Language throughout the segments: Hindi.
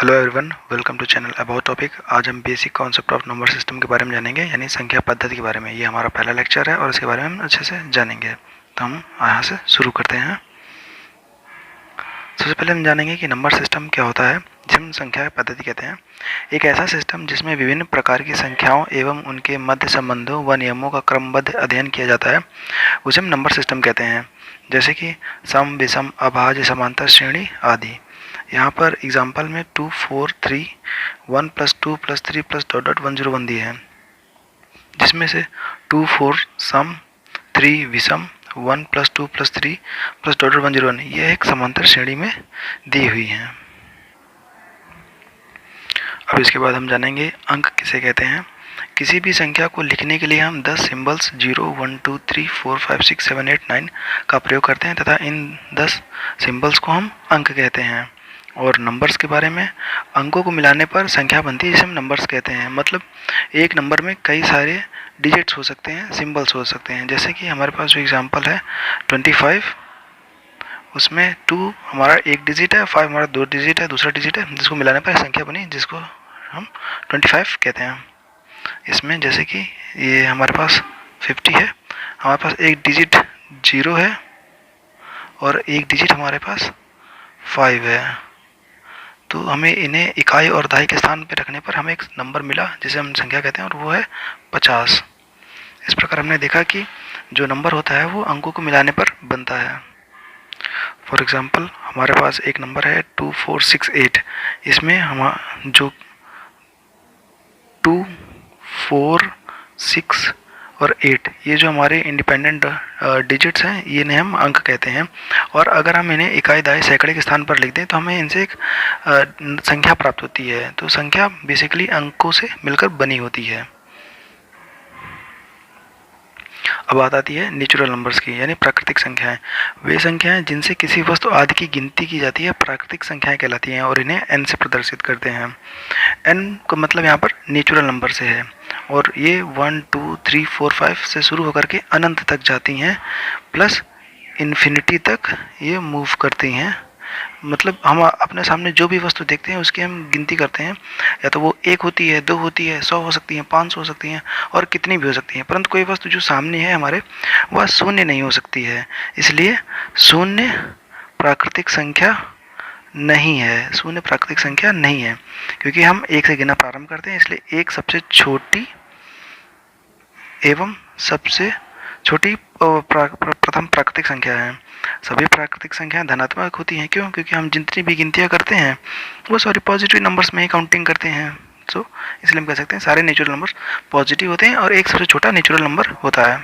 Hello everyone, welcome to channel about topic. आज हम basic concept of number system के बारे में जानेंगे, यानी संख्या पद्धति के बारे में। ये हमारा पहला लेक्चर है और इसके बारे में हम अच्छे से जानेंगे। तो हम यहाँ से शुरू करते हैं। सबसे पहले हम जानेंगे कि नंबर सिस्टम क्या होता है, जिसे हम संख्या पद्धति कहते हैं। एक ऐसा सिस्टम जिसमें विभिन्न प्रकार की संख्याओं एवं उनके मध्य संबंधों व नियमों का क्रमबद्ध अध्ययन किया जाता है, उसे हम नंबर सिस्टम कहते हैं। जैसे कि सम, विषम, अभाज्य, समांतर श्रेणी आदि। यहाँ पर एग्जाम्पल में 2, 4, 3, 1 + 2 + 3 + ... 101 दिए हैं, जिसमें से 2, 4 सम, 3 विषम, 1 + 2 + 3 + ... 101 यह एक समांतर श्रेणी में दी हुई हैं। अब इसके बाद हम जानेंगे अंक किसे कहते हैं। किसी भी संख्या को लिखने के लिए हम 10 सिंबल्स 0, 1, 2, 3, 4, 5, 6, 7, 8, 9 का प्रयोग करते हैं तथा इन 10 सिंबल्स को हम अंक कहते हैं। और नंबर्स के बारे में, अंकों को मिलाने पर संख्या बनती है, जिसे हम नंबर्स कहते हैं। मतलब एक नंबर में कई सारे डिजिट्स हो सकते हैं, सिंबल्स हो सकते हैं। जैसे कि हमारे पास जो एग्जांपल है 25, उसमें 2 हमारा एक डिजिट है, 5 हमारा 2 डिजिट है, दूसरा डिजिट है, जिसको मिलाने पर संख्या बनी, जिसको हम 25 कहते हैं। इसमें जैसे कि ये हमारे पास 50 है, हमारे पास एक डिजिट 0 है और एक डिजिट हमारे पास 5 है। तो हमें इन्हें इकाई और दहाई के स्थान पर रखने पर हमें एक नंबर मिला, जिसे हम संख्या कहते हैं, और वो है 50। इस प्रकार हमने देखा कि जो नंबर होता है वो अंकों को मिलाने पर बनता है। फॉर एग्जांपल हमारे पास एक नंबर है 2468। इसमें हम जो 2, 4, 6 और 8 ये जो हमारे इंडिपेंडेंट डिजिट्स हैं, ये इन्हें हम अंक कहते हैं। और अगर हम इन्हें इकाई, दहाई, सैकड़े के स्थान पर लिख दें तो हमें इनसे एक संख्या प्राप्त होती है। तो संख्या बेसिकली अंकों से मिलकर बनी होती है। अब बात आती है नेचुरल नंबर्स की, यानी प्राकृतिक संख्याएं। वे संख्याएं जिनसे किसी वस्तु आदि की गिनती की जाती है प्राकृतिक संख्याएं कहलाती हैं और इन्हें n से प्रदर्शित करते हैं। n का मतलब यहाँ पर नेचुरल नंबर से है और ये 1, 2, 3, 4, 5 से शुरू होकर के अनंत तक जाती हैं, प्लस इन्फिनिटी तक ये मूव करती हैं। मतलब हम अपने सामने जो भी वस्तु देखते हैं उसकी हम गिनती करते हैं, या तो वो 1 होती है, 2 होती है, 100 हो सकती हैं, 500 हो सकती हैं और कितनी भी हो सकती हैं। परंतु कोई वस्तु जो सामने है हमारे, वह शून्य नहीं हो सकती है। इसलिए शून्य प्राकृतिक संख्या नहीं है, शून्य प्राकृतिक संख्या नहीं है, क्योंकि हम 1 से गिनना प्रारंभ करते हैं। इसलिए 1 सबसे छोटी एवं सबसे छोटी प्रथम प्राकृतिक संख्या है। सभी प्राकृतिक संख्याएं धनात्मक होती हैं। क्यों? क्योंकि हम जितनी भी गिनतियां करते हैं वो सारी पॉजिटिव नंबर्स में ही काउंटिंग करते हैं। इसलिए हम कह सकते हैं सारे नेचुरल नंबर्स पॉजिटिव होते हैं और एक सबसे छोटा नेचुरल नंबर होता है।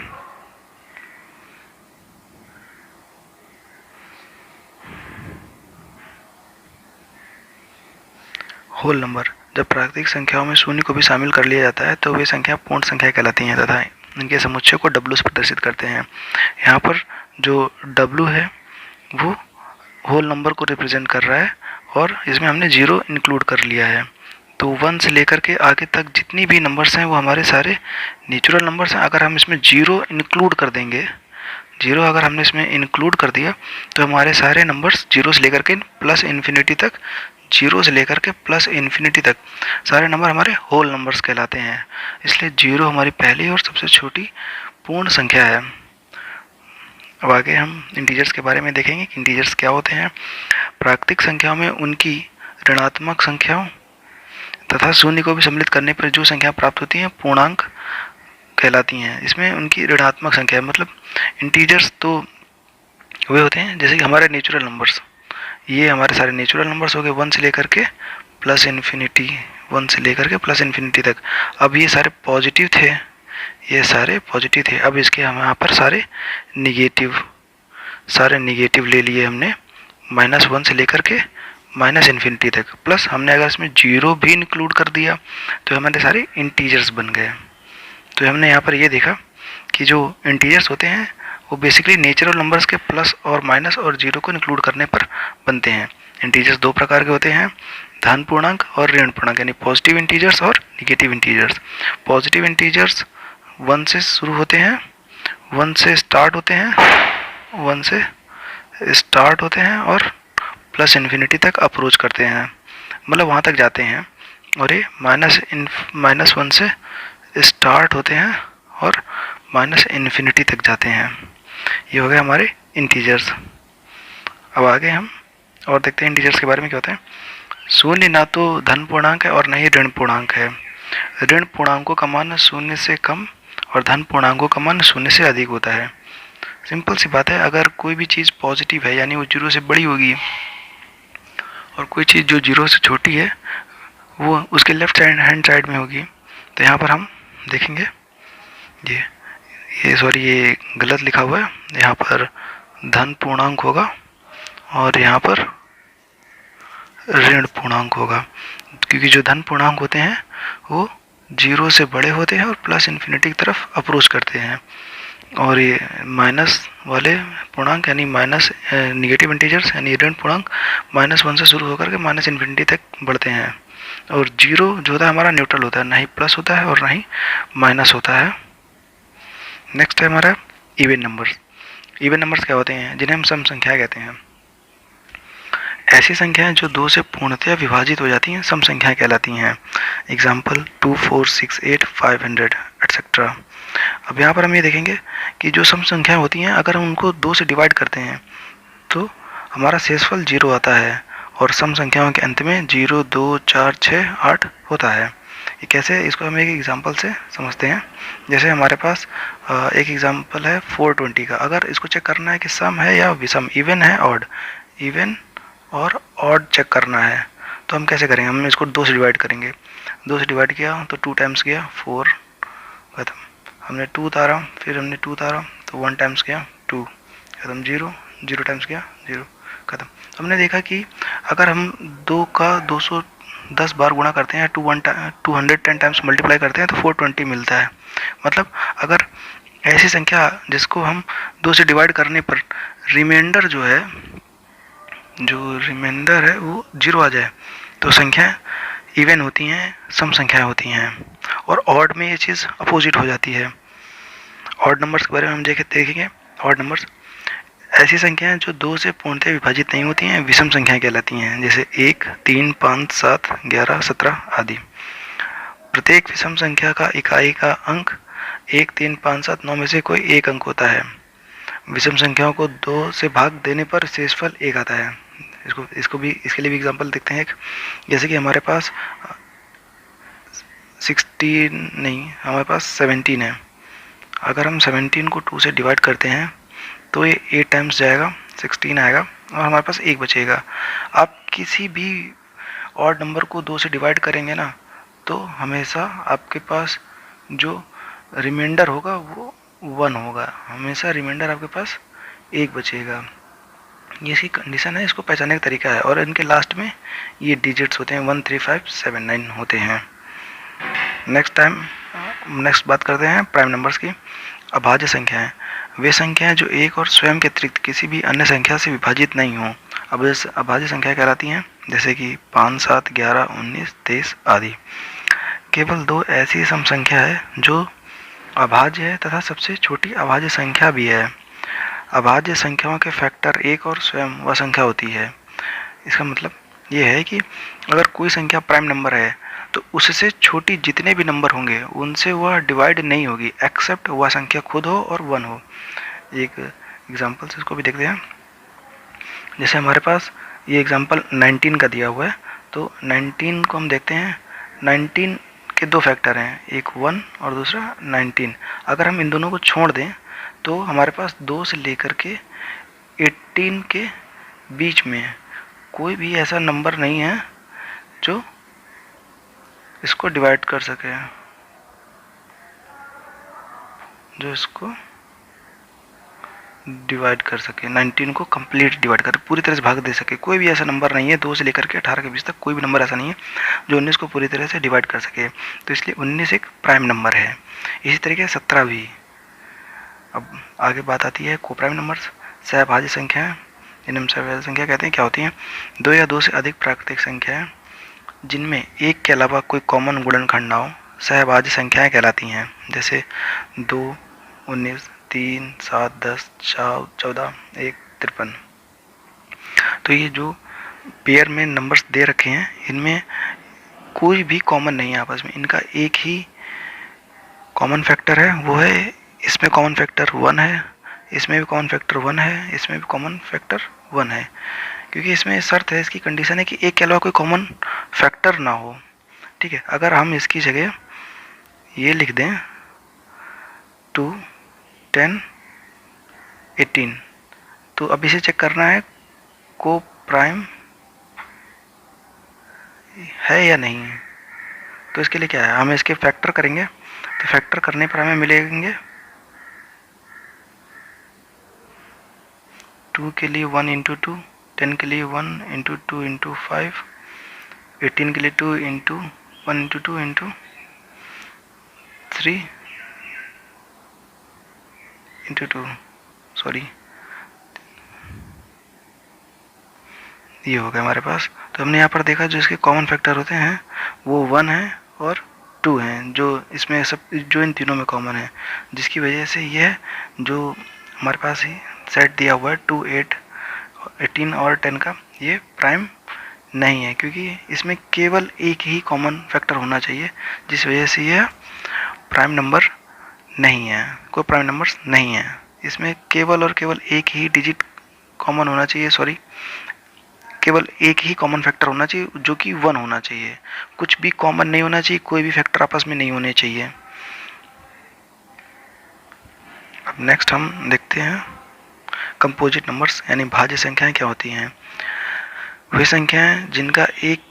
Whole number. जब प्राकृतिक संख्याओं में शून्य को भी शामिल कर लिया जाता है तो वे संख्या पूर्ण संख्या कहलाती हैं तथा इनके समुच्चय को W से प्रदर्शित करते हैं। यहाँ पर जो W है वो होल नंबर को रिप्रेजेंट कर रहा है और इसमें हमने 0 इंक्लूड कर लिया है। तो 1 से लेकर के आगे तक जितनी भी नंबर्स हैं वो हमारे सारे नेचुरल नंबर्स हैं। अगर हम इसमें 0 इंक्लूड कर देंगे, 0 अगर हमने इसमें इंक्लूड कर दिया तो हमारे सारे नंबर्स 0 से लेकर के प्लस इन्फिनिटी तक, 0 से लेकर के प्लस इन्फिनिटी तक सारे नंबर हमारे होल नंबर्स कहलाते हैं। इसलिए 0 हमारी पहली और सबसे छोटी पूर्ण संख्या है। अब आगे हम इंटीजर्स के बारे में देखेंगे कि इंटीजर्स क्या होते हैं। प्राकृतिक संख्याओं में उनकी ऋणात्मक संख्याओं तथा शून्य को भी सम्मिलित करने पर जो संख्या प्राप्त होती हैं पूर्णांक कहलाती हैं। इसमें उनकी ऋणात्मक संख्या मतलब इंटीजर्स तो वे होते हैं जैसे कि हमारे नेचुरल नंबर्स, ये हमारे सारे नेचुरल नंबर्स हो गए 1 से लेकर के प्लस इन्फिनिटी, 1 से लेकर के प्लस इन्फिनिटी तक। अब ये सारे पॉजिटिव थे, ये सारे पॉजिटिव थे। अब इसके हम यहाँ पर सारे निगेटिव ले लिए हमने, -1 से लेकर के माइनस इन्फिनिटी तक। प्लस हमने अगर इसमें 0 भी इंक्लूड कर दिया तो हमारे सारे इंटीजर्स बन गए। तो हमने यहाँ पर ये देखा कि जो इंटीजर्स होते हैं वो बेसिकली नेचुरल नंबर्स के प्लस और माइनस और 0 को इंक्लूड करने पर बनते हैं। इंटीजर्स 2 प्रकार के होते हैं, धन पूर्णांक और ऋण पूर्णांक, यानी पॉजिटिव इंटीजर्स और निगेटिव इंटीजर्स। पॉजिटिव इंटीजर्स 1 से शुरू होते हैं, 1 से स्टार्ट होते हैं और प्लस इन्फिनिटी तक अप्रोच करते हैं। मतलब वहाँ तक जाते हैं, और ये -1 से स्टार्ट होते हैं और -इन्फिनिटी तक जाते हैं। ये हो गए हमारे इंटीजर्स। अब आगे हम और देखते हैं इंटीजर्स के बारे में क्या होता है। शून्य ना तो धन पूर्णांक है और न ही ऋण पूर्णांक है। ऋण पूर्णांकों का मान शून्य से कम और धन पूर्णांकों का मान शून्य से अधिक होता है। सिंपल सी बात है, अगर कोई भी चीज़ पॉजिटिव है यानी वो जीरो से बड़ी होगी, और कोई चीज़ जो जीरो से छोटी है वो उसके लेफ्ट हैंड साइड में होगी। तो यहाँ पर हम देखेंगे ये गलत लिखा हुआ है, यहाँ पर धन पूर्णांक होगा और यहाँ पर ऋण पूर्णांक होगा, क्योंकि जो धन पूर्णांक होते हैं वो जीरो से बड़े होते हैं और प्लस इन्फिनिटी की तरफ अप्रोच करते हैं, और ये माइनस वाले पूर्णांक यानी माइनस निगेटिव इंटीजर्स यानी ऋण पूर्णांक -1 से शुरू होकर के -इन्फिनिटी तक बढ़ते हैं, और जीरो जो होता है हमारा न्यूट्रल होता है, ना ही प्लस होता है और ना ही माइनस होता है। नेक्स्ट है हमारा इवन नंबर्स। इवन नंबर्स क्या होते हैं? जिन्हें हम सम संख्या कहते हैं। ऐसी संख्याएं जो 2 से पूर्णतया विभाजित हो जाती हैं सम संख्याएं कहलाती हैं। Example 2, 4, 6, 8, 500 etcetera. अब यहाँ पर हम ये देखेंगे कि जो सम संख्याएं होती हैं अगर हम उनको 2 से डिवाइड करते हैं तो हमारा शेषफल 0 आता है, और सम संख्याओं के अंत में 0, 2, 4, 6, 8 होता है। ये कैसे? इसको हम एक एग्जाम्पल से समझते हैं। जैसे हमारे पास एक एग्जाम्पल है 420 का। अगर इसको चेक करना है कि सम है या विषम, इवन है ऑड, इवन और ऑड चेक करना है, तो हम कैसे करेंगे? हम इसको 2 से डिवाइड करेंगे। 2 से डिवाइड किया तो 2 टाइम्स किया 4, खत्म। हमने 2 उतारा, फिर हमने 2 उतारा तो 1 टाइम्स किया 2, खत्म। 0, 0 टाइम्स किया 0, खत्म। हमने देखा कि अगर हम 2 का 210 बार गुणा करते हैं, 210 टाइम्स मल्टीप्लाई करते हैं तो 420 मिलता है। मतलब अगर ऐसी संख्या जिसको हम 2 से डिवाइड करने पर रिमाइंडर जो रिमाइंडर है वो 0 आ जाए तो संख्या इवन होती हैं, सम संख्याएं होती हैं। और ऑड में ये चीज़ अपोजिट हो जाती है। ऑड नंबर्स के बारे में हम देखेंगे। ऑड नंबर्स ऐसी संख्याएं जो 2 से पूर्णतः विभाजित नहीं होती हैं विषम संख्याएं कहलाती हैं, जैसे 1, 3, 5, 7, 11, 17 आदि। प्रत्येक विषम संख्या का इकाई का अंक 1, 3, 5, 7, 9 में से कोई एक अंक होता है। विषम संख्याओं को 2 से भाग देने पर शेषफल 1 आता है। इसके लिए भी एग्जांपल देखते हैं। जैसे कि हमारे पास 17 है। अगर हम 17 को 2 से डिवाइड करते हैं तो ये 8 टाइम्स जाएगा, 16 आएगा और हमारे पास 1 बचेगा। आप किसी भी ऑड नंबर को 2 से डिवाइड करेंगे ना, तो हमेशा आपके पास जो रिमाइंडर होगा वो 1 होगा। हमेशा रिमाइंडर आपके पास 1 बचेगा। ये इसकी कंडीशन है, इसको पहचानने का तरीका है। और इनके लास्ट में ये डिजिट्स होते हैं 1, 3, 5, 7, 9 होते हैं। नेक्स्ट बात करते हैं प्राइम नंबर्स की। अभाज्य संख्याएं वे संख्याएं जो एक और स्वयं के अतिरिक्त किसी भी अन्य संख्या से विभाजित नहीं हों अभाज्य संख्या कहलाती हैं, जैसे कि 5, 7, 11, 19, 23 आदि। केवल 2 ऐसी सम संख्या है जो अभाज्य है तथा सबसे छोटी अभाज्य संख्या भी है। अभाज्य संख्याओं के फैक्टर 1 और स्वयं वह संख्या होती है। इसका मतलब ये है कि अगर कोई संख्या प्राइम नंबर है तो उससे छोटी जितने भी नंबर होंगे उनसे वह डिवाइड नहीं होगी, एक्सेप्ट वह संख्या खुद हो और 1 हो। एक एग्जांपल से इसको भी देखते हैं। जैसे हमारे पास ये एग्जांपल 19 का दिया हुआ है, तो 19 को हम देखते हैं। 19 के 2 फैक्टर हैं, एक 1 और दूसरा 19। अगर हम इन दोनों को छोड़ दें तो हमारे पास 2 से लेकर के 18 के बीच में कोई भी ऐसा नंबर नहीं है जो इसको डिवाइड कर सके, जो इसको डिवाइड कर सके, 19 को कंप्लीट डिवाइड कर पूरी तरह से भाग दे सके। कोई भी ऐसा नंबर नहीं है 2 से लेकर के 18 के बीच तक कोई भी नंबर ऐसा नहीं है जो 19 को पूरी तरह से डिवाइड कर सके। तो इसलिए 19 एक प्राइम नंबर है। इसी तरीके 17 भी। अब आगे बात आती है कोप्राइम नंबर्स, सहभाज्य संख्याएं। जिन्हें हम सहभाज्य संख्या कहते हैं। क्या होती हैं? 2 या 2 से अधिक प्राकृतिक संख्याएं जिनमें एक के अलावा कोई कॉमन गुणनखंड ना हो सहभाज्य संख्याएं कहलाती हैं। जैसे 2, 19, 3, 7, 10, 14, 1, 53। तो ये जो पेयर में नंबर्स दे रखे हैं, इनमें कोई भी कॉमन नहीं है आपस में, इनका एक ही कॉमन फैक्टर है, वो है इसमें कॉमन फैक्टर 1 है, इसमें भी कॉमन फैक्टर 1 है, इसमें भी कॉमन फैक्टर 1 है, क्योंकि इसमें शर्त है, इसकी कंडीशन है कि एक के अलावा कोई कॉमन फैक्टर ना हो। ठीक है, अगर हम इसकी जगह ये लिख दें 2, 10, 18, तो अब इसे चेक करना है को प्राइम है या नहीं है। तो इसके लिए क्या है, हम इसके फैक्टर करेंगे, तो फैक्टर करने पर हमें मिलेंगे 2 के लिए 1 इंटू 2, 10 के लिए 1 इंटू 2 इंटू 5, 18 के लिए 2 into 1 into 2 into 3 into 2, sorry ये हो गया हमारे पास। तो हमने यहाँ पर देखा जो इसके कॉमन फैक्टर होते हैं वो 1 है और 2 हैं, जो इसमें सब जो इन तीनों में कॉमन है, जिसकी वजह से यह जो हमारे पास ही सेट दिया हुआ है 2, 8, 18 और 10 का, ये प्राइम नहीं है, क्योंकि इसमें केवल एक ही कॉमन फैक्टर होना चाहिए, जिस वजह से यह प्राइम नंबर नहीं है, कोई प्राइम नंबर्स नहीं है। इसमें केवल और केवल एक ही डिजिट कॉमन होना चाहिए, सॉरी केवल एक ही कॉमन फैक्टर होना चाहिए जो कि 1 होना चाहिए, कुछ भी कॉमन नहीं होना चाहिए, कोई भी फैक्टर आपस में नहीं होने चाहिए। अब नेक्स्ट हम देखते हैं कंपोजिट नंबर्स यानी भाज्य संख्याएं क्या होती हैं। वे संख्याएं जिनका एक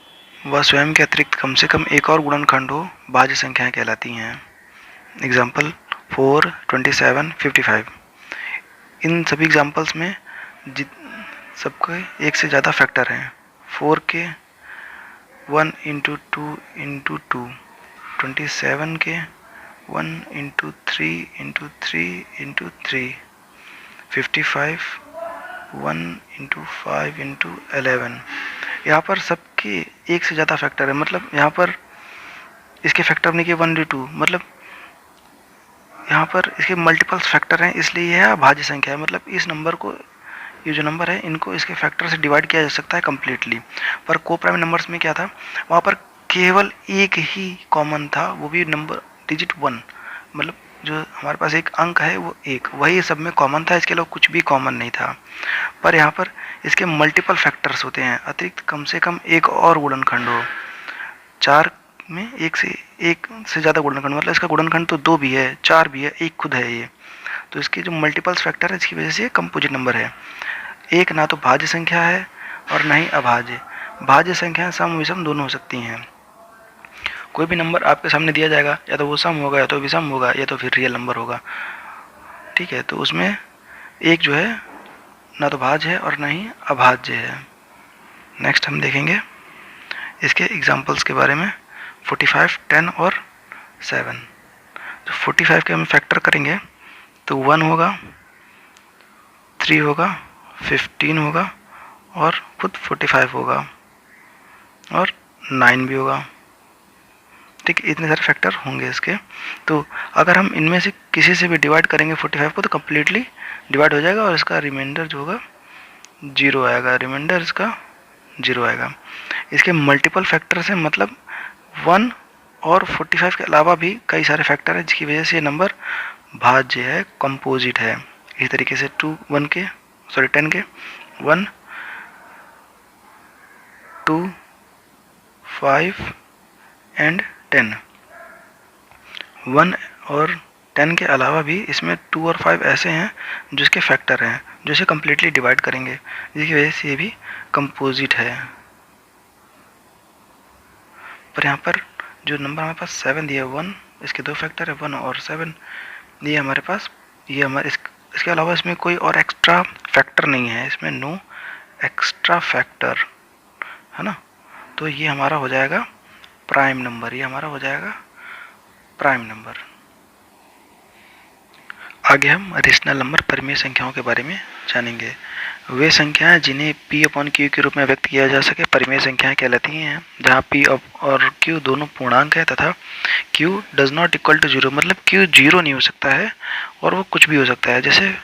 व स्वयं के अतिरिक्त कम से कम एक और गुणनखंड हो भाज्य संख्याएं कहलाती हैं। एग्जाम्पल 4, 27, 55। इन सभी एग्जाम्पल्स में सबके एक से ज़्यादा फैक्टर हैं। 4 के 1 इंटू 2 इंटू 2, 27 के 1 into 3 into 3 into 3, 55 1 into 5 into 11। यहाँ पर सबके एक से ज़्यादा फैक्टर है, मतलब यहाँ पर इसके फैक्टर नहीं के 1 इंटू 2, मतलब यहाँ पर इसके मल्टीपल्स फैक्टर हैं, इसलिए यह भाज्य संख्या है। मतलब इस नंबर को, ये जो नंबर है इनको इसके फैक्टर से डिवाइड किया जा सकता है कम्प्लीटली। पर को प्राइम नंबर्स में क्या था, वहाँ पर केवल एक ही कॉमन था, वो भी नंबर डिजिट 1, मतलब जो हमारे पास एक अंक है वो एक, वही सब में कॉमन था, इसके अलावा कुछ भी कॉमन नहीं था। पर यहाँ पर इसके मल्टीपल फैक्टर्स होते हैं, अतिरिक्त कम से कम एक और गुणनखंड हो। 4 में एक से ज़्यादा गुणनखंड, मतलब इसका गुणनखंड तो 2 भी है, 4 भी है, एक खुद है ये। तो इसके जो मल्टीपल्स फैक्टर है, इसकी वजह से ये कंपोजिट नंबर है। एक ना तो भाज्य संख्या है और ना ही अभाज्य। भाज्य संख्याएं सम विषम दोनों हो सकती हैं। कोई भी नंबर आपके सामने दिया जाएगा, या तो वो सम होगा, या तो विषम होगा, या तो फिर रियल नंबर होगा। ठीक है, तो उसमें एक जो है ना तो भाज्य है और ना ही अभाज्य है। नेक्स्ट हम देखेंगे इसके एग्जाम्पल्स के बारे में। 45, 10 और 7। तो 45 के हम फैक्टर करेंगे तो 1 होगा, 3 होगा, 15 होगा और खुद 45 होगा और 9 भी होगा। ठीक, इतने सारे फैक्टर होंगे इसके। तो अगर हम इनमें से किसी से भी डिवाइड करेंगे 45 को, तो कम्प्लीटली डिवाइड हो जाएगा और इसका रिमाइंडर जो होगा 0 आएगा, रिमाइंडर इसका 0 आएगा। इसके मल्टीपल फैक्टर से मतलब 1 और 45 के अलावा भी कई सारे फैक्टर हैं, जिसकी वजह से ये नंबर भाज्य है, कंपोजिट है। इसी तरीके से 10 के 1, 2, 5 एंड 10। 1 और 10 के अलावा भी इसमें 2 और 5 ऐसे हैं जिसके फैक्टर हैं, जो इसे कम्प्लीटली डिवाइड करेंगे, जिसकी वजह से ये भी कंपोजिट है। पर यहाँ पर जो नंबर हमारे पास 7 दिया है 1, इसके दो फैक्टर है 1 और 7, ये हमारे पास, ये हमारे इसके अलावा इसमें कोई और एक्स्ट्रा फैक्टर नहीं है, इसमें नो एक्स्ट्रा फैक्टर है ना। तो ये हमारा हो जाएगा प्राइम नंबर, ये हमारा हो जाएगा प्राइम नंबर। आगे हम रेशनल नंबर परिमेय संख्याओं के बारे में जानेंगे। वे संख्याएं जिन्हें P अपॉन Q के रूप में व्यक्त किया जा सके परिमेय संख्याएं कहलाती हैं, जहां P और Q दोनों पूर्णांक है तथा Q does not equal to 0, मतलब Q 0 नहीं हो सकता है और वो कुछ भी हो सकता है, जैसे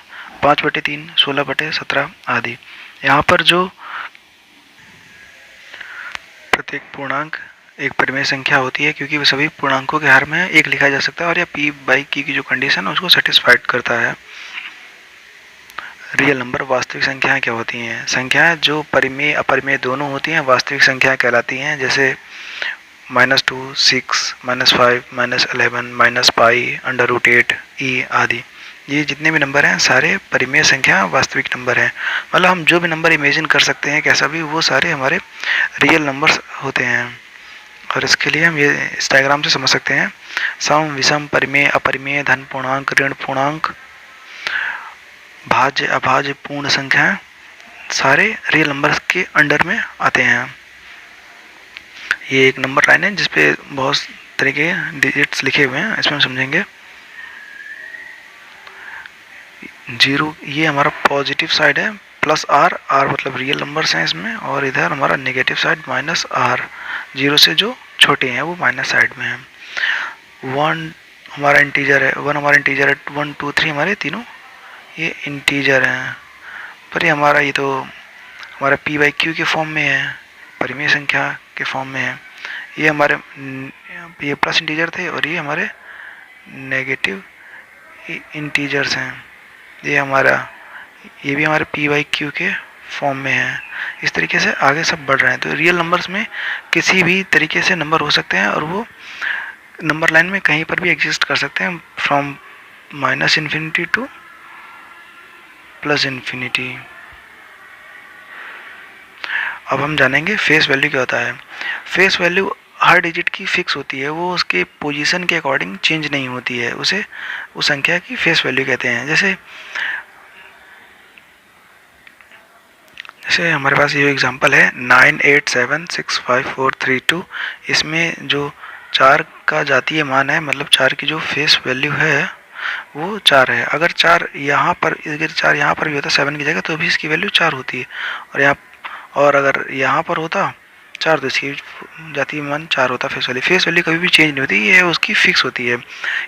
5/3, 16/17 आदि। यहाँ पर जो प्रत्येक पूर्णांक एक परिमेय संख्या होती है क्योंकि वे सभी पूर्णांकों के हर में एक लिखा जा सकता है और यह p बाई q की जो कंडीशन है उसको सेटिस्फाइड करता है। रियल नंबर वास्तविक संख्याएं क्या होती हैं? संख्याएं जो परिमेय अपरिमेय दोनों होती हैं वास्तविक संख्याएं कहलाती हैं, जैसे -2, 6, -5, -11, -पाई, √8, e आदि। ये जितने भी नंबर हैं सारे परिमेय संख्या वास्तविक नंबर हैं। मतलब हम जो भी नंबर इमेजिन कर सकते हैं कैसा भी, वो सारे हमारे रियल नंबर्स होते हैं। और इसके लिए हम ये इस डायग्राम से समझ सकते हैं। सम, विषम, परिमेय, अपरिमेय, धन पूर्णांक, ऋण पूर्णांक, भाज्य, अभाज्य, पूर्ण संख्याएं सारे रियल नंबर्स के अंडर में आते हैं। ये एक नंबर लाइन है जिसपे बहुत तरह के डिजिट्स लिखे हुए हैं, इसमें हम समझेंगे। 0 ये हमारा पॉजिटिव साइड है, +r, r मतलब रियल नंबर्स हैं इसमें, और इधर हमारा नेगेटिव साइड -r, 0 से जो छोटे हैं वो माइनस साइड में है। 1 हमारा इंटीजर है, 1 1, 2, 3 हमारे तीनों ये इंटीजर हैं। पर ये हमारा ये तो हमारा p बाई q के फॉर्म में है, परिमेय संख्या के फॉर्म में है। ये हमारे ये प्लस इंटीजर थे और ये हमारे नेगेटिव इंटीजर्स हैं। ये भी हमारे p बाई q के फॉर्म में है। इस तरीके से आगे सब बढ़ रहे हैं। तो रियल नंबर्स में किसी भी तरीके से नंबर हो सकते हैं और वो नंबर लाइन में कहीं पर भी एग्जिस्ट कर सकते हैं, फ्रॉम -∞ टू +∞। अब हम जानेंगे फेस वैल्यू क्या होता है। फेस वैल्यू हर डिजिट की फिक्स होती है, वो उसके पोजीशन के अकॉर्डिंग चेंज नहीं होती है, उसे उस संख्या की फेस वैल्यू कहते हैं। जैसे हमारे पास ये एग्जांपल है 9876543 इसमें जो 4 का जातीय मान है, मतलब 4 की जो फेस वैल्यू है वो 4 है। अगर 4 यहाँ पर भी होता 7 की जगह तो भी इसकी वैल्यू 4 होती है, और अगर यहाँ पर होता 4 तो इसकी जातीय मान 4 होता। फेस वैल्यू कभी भी चेंज नहीं होती, ये उसकी फिक्स होती है।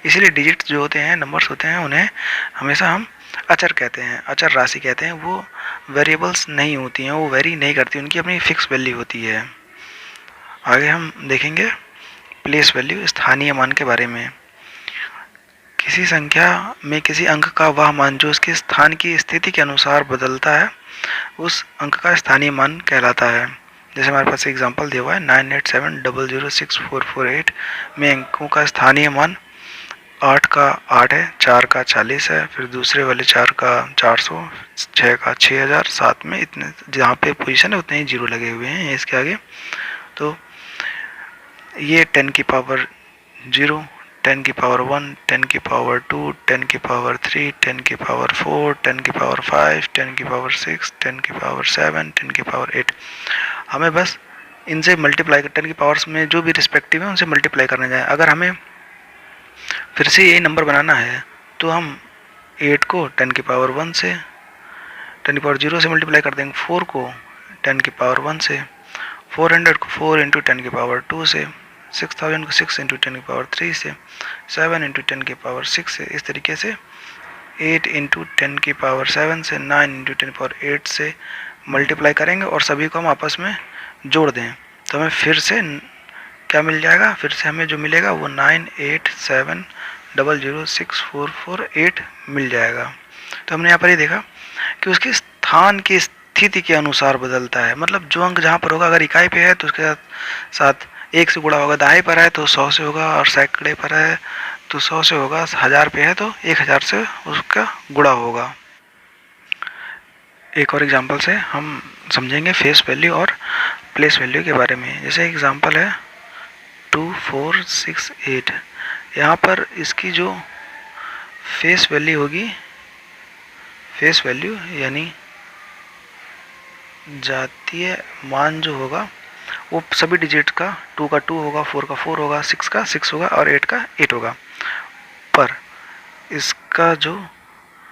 इसीलिए डिजिट जो होते हैं, नंबर्स होते हैं, उन्हें हमेशा हम अचर कहते हैं, अचर राशि कहते हैं। वो वेरिएबल्स नहीं होती हैं, वो वेरी नहीं करती, उनकी अपनी फिक्स वैल्यू होती है। आगे हम देखेंगे प्लेस वैल्यू, स्थानीय मान के बारे में। किसी संख्या में किसी अंक का वह मान जो उसके स्थान की स्थिति के अनुसार बदलता है, उस अंक का स्थानीय मान कहलाता है। जैसे हमारे पास एग्जांपल दिया हुआ है 987006448 में अंकों का स्थानीय मान 8 का 8 है, 4 का 40 है, फिर दूसरे वाले 4 का 400, 6 का 6000, 7 में इतने जहाँ पे पोजीशन है उतने ही जीरो लगे हुए हैं इसके आगे। तो ये 10 की पावर 0, 10 की पावर 1, 10 की पावर 2, 10 की पावर 3, 10 की पावर 4, 10 की पावर 5, 10 की पावर 6, 10 की पावर 7, 10 की पावर 8। हमें बस इनसे मल्टीप्लाई 10 की पावर्स में जो भी रिस्पेक्टिव है उनसे मल्टीप्लाई करने जाए। अगर हमें फिर से यही नंबर बनाना है तो हम 8 को 10 की पावर 1 से, 10 की पावर 0 से मल्टीप्लाई कर देंगे, 4 को 10 की पावर 1 से, 400 को 4 इंटू 10 की पावर 2 से, 6000 को 6 इंटू 10 की पावर 3 से, 7 इंटू 10 की पावर 6 से। इस तरीके से 8 इंटू 10 की पावर 7 से, 9 इंटू 10 की पावर 8 से मल्टीप्लाई करेंगे और सभी को हम आपस में जोड़ दें तो हमें फिर से क्या मिल जाएगा। फिर से हमें जो मिलेगा वो 987006448 मिल जाएगा। तो हमने यहाँ पर ये देखा कि उसके स्थान की स्थिति के अनुसार बदलता है। मतलब जो अंक जहाँ पर होगा, अगर इकाई पे है तो उसके साथ 1 से गुणा होगा, दहाई पर है तो 100 से होगा, और सैकड़े पर है तो 100 से होगा, 1000 पे है तो 1000 से उसका गुणा होगा। एक और एग्जांपल से हम समझेंगे फेस वैल्यू और प्लेस वैल्यू के बारे में। जैसे एग्जांपल है 2468। यहाँ पर इसकी जो फेस वैल्यू होगी, फेस वैल्यू यानी जातीय मान जो होगा वो सभी डिजिट का 2 का 2 होगा, 4 का 4 होगा, 6 का 6 होगा और 8 का 8 होगा। पर इसका जो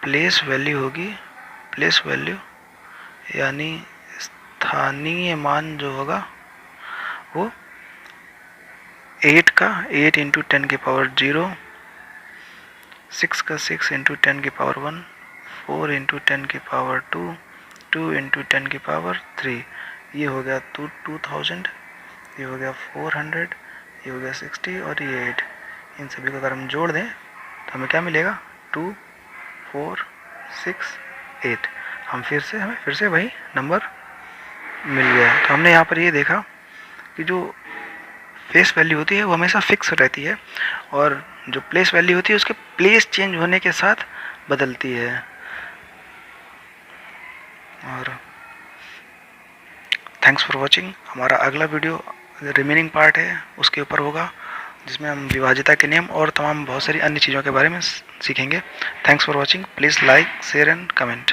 प्लेस वैल्यू होगी, प्लेस वैल्यू यानी स्थानीय मान जो होगा वो 8 का 8 इंटू 10 की पावर 0, 6 का 6 इंटू 10 की पावर 1, 4 इंटू 10 की पावर 2, 2 इंटू 10 की पावर 3, ये हो गया 2000 ये हो गया 400, ये हो गया 60 और ये 8। इन सभी को अगर हम जोड़ दें तो हमें क्या मिलेगा, 2 4 6 8। हमें फिर से वही नंबर मिल गया। तो हमने यहाँ पर ये देखा कि जो फेस वैल्यू होती है वो हमेशा फिक्स रहती है, और जो प्लेस वैल्यू होती है उसके प्लेस चेंज होने के साथ बदलती है। और थैंक्स फॉर वॉचिंग। हमारा अगला वीडियो रिमेनिंग पार्ट है उसके ऊपर होगा, जिसमें हम विभाज्यता के नियम और तमाम बहुत सारी अन्य चीज़ों के बारे में सीखेंगे। Thanks for watching. Please like, share and comment.